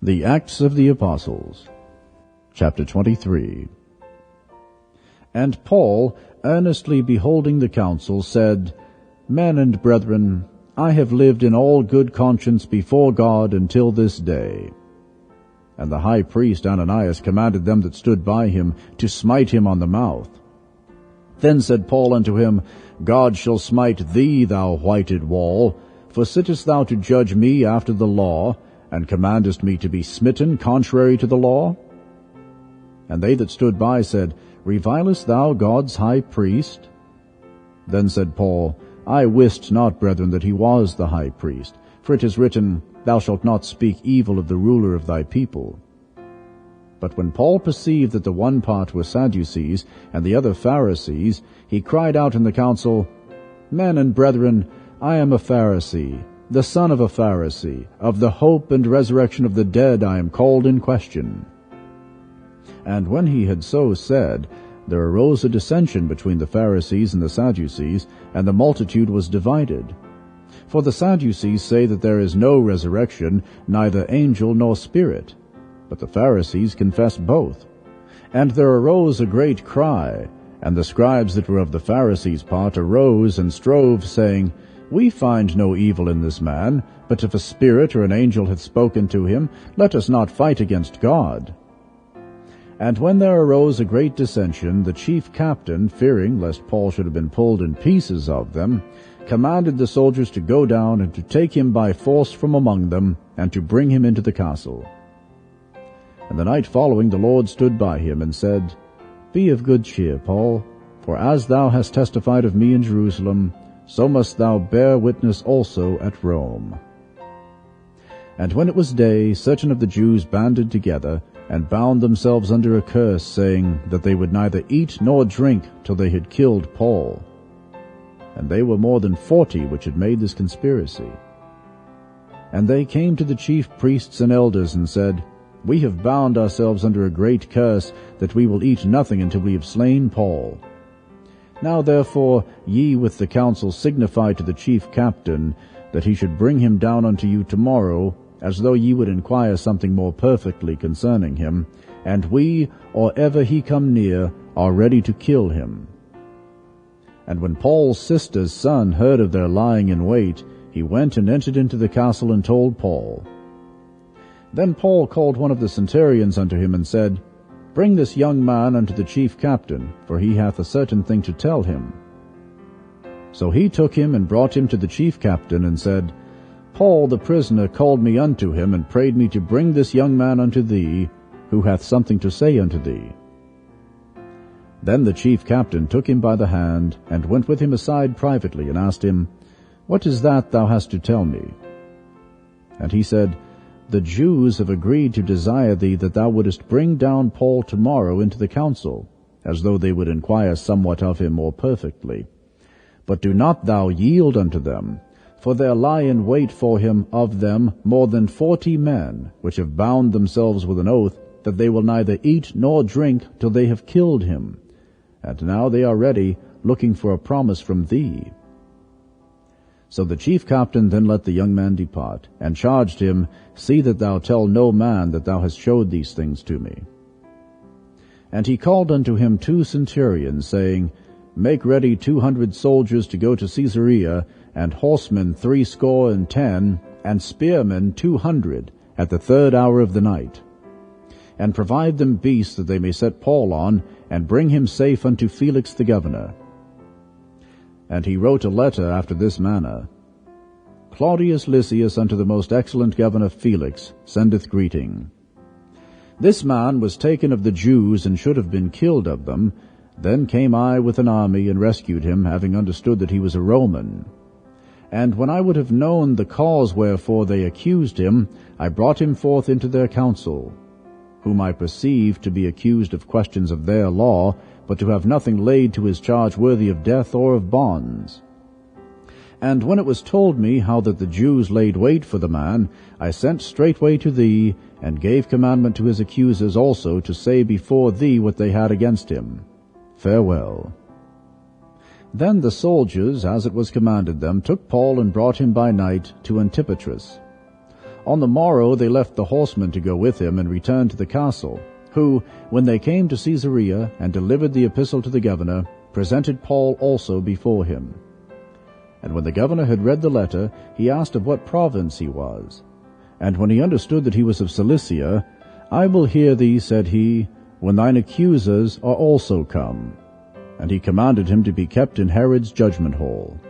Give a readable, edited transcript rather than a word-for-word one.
The Acts of the Apostles, chapter 23. And Paul, earnestly beholding the council, said, Men and brethren, I have lived in all good conscience before God until this day. And the high priest Ananias commanded them that stood by him to smite him on the mouth. Then said Paul unto him, God shall smite thee, thou whited wall, for sittest thou to judge me after the law, and commandest me to be smitten contrary to the law? And they that stood by said, Revilest thou God's high priest? Then said Paul, I wist not, brethren, that he was the high priest, for it is written, Thou shalt not speak evil of the ruler of thy people. But when Paul perceived that the one part were Sadducees, and the other Pharisees, he cried out in the council, Men and brethren, I am a Pharisee, the son of a Pharisee. Of the hope and resurrection of the dead I am called in question. And when he had so said, there arose a dissension between the Pharisees and the Sadducees, and the multitude was divided. For the Sadducees say that there is no resurrection, neither angel nor spirit. But the Pharisees confess both. And there arose a great cry, and the scribes that were of the Pharisees' part arose and strove, saying, We find no evil in this man, but if a spirit or an angel hath spoken to him, let us not fight against God. And when there arose a great dissension, the chief captain, fearing lest Paul should have been pulled in pieces of them, commanded the soldiers to go down and to take him by force from among them, and to bring him into the castle. And the night following the Lord stood by him, and said, Be of good cheer, Paul, for as thou hast testified of me in Jerusalem, so must thou bear witness also at Rome. And when it was day, certain of the Jews banded together, and bound themselves under a curse, saying that they would neither eat nor drink till they had killed Paul. And they were more than 40 which had made this conspiracy. And they came to the chief priests and elders, and said, We have bound ourselves under a great curse, that we will eat nothing until we have slain Paul. Now therefore ye with the council signify to the chief captain, that he should bring him down unto you tomorrow, as though ye would inquire something more perfectly concerning him, and we, or ever he come near, are ready to kill him. And when Paul's sister's son heard of their lying in wait, he went and entered into the castle and told Paul. Then Paul called one of the centurions unto him, and said, Bring this young man unto the chief captain, for he hath a certain thing to tell him. So he took him and brought him to the chief captain, and said, Paul the prisoner called me unto him, and prayed me to bring this young man unto thee, who hath something to say unto thee. Then the chief captain took him by the hand, and went with him aside privately, and asked him, What is that thou hast to tell me? And he said, The Jews have agreed to desire thee that thou wouldest bring down Paul tomorrow into the council, as though they would inquire somewhat of him more perfectly. But do not thou yield unto them, for there lie in wait for him of them more than 40 men, which have bound themselves with an oath that they will neither eat nor drink till they have killed him. And now they are ready, looking for a promise from thee. So the chief captain then let the young man depart, and charged him, See that thou tell no man that thou hast showed these things to me. And he called unto him 2 centurions, saying, Make ready 200 soldiers to go to Caesarea, and horsemen 70, and spearmen 200, at the 3rd hour of the night. And provide them beasts that they may set Paul on, and bring him safe unto Felix the governor. And he wrote a letter after this manner, Claudius Lysias unto the most excellent governor Felix sendeth greeting. This man was taken of the Jews, and should have been killed of them. Then came I with an army, and rescued him, having understood that he was a Roman. And when I would have known the cause wherefore they accused him, I brought him forth into their council, whom I perceived to be accused of questions of their law, but to have nothing laid to his charge worthy of death or of bonds. And when it was told me how that the Jews laid wait for the man, I sent straightway to thee, and gave commandment to his accusers also to say before thee what they had against him. Farewell. Then the soldiers, as it was commanded them, took Paul and brought him by night to Antipatris. On the morrow they left the horsemen to go with him, and returned to the castle, who, when they came to Caesarea, and delivered the epistle to the governor, presented Paul also before him. And when the governor had read the letter, he asked of what province he was. And when he understood that he was of Cilicia, I will hear thee, said he, when thine accusers are also come. And he commanded him to be kept in Herod's judgment hall.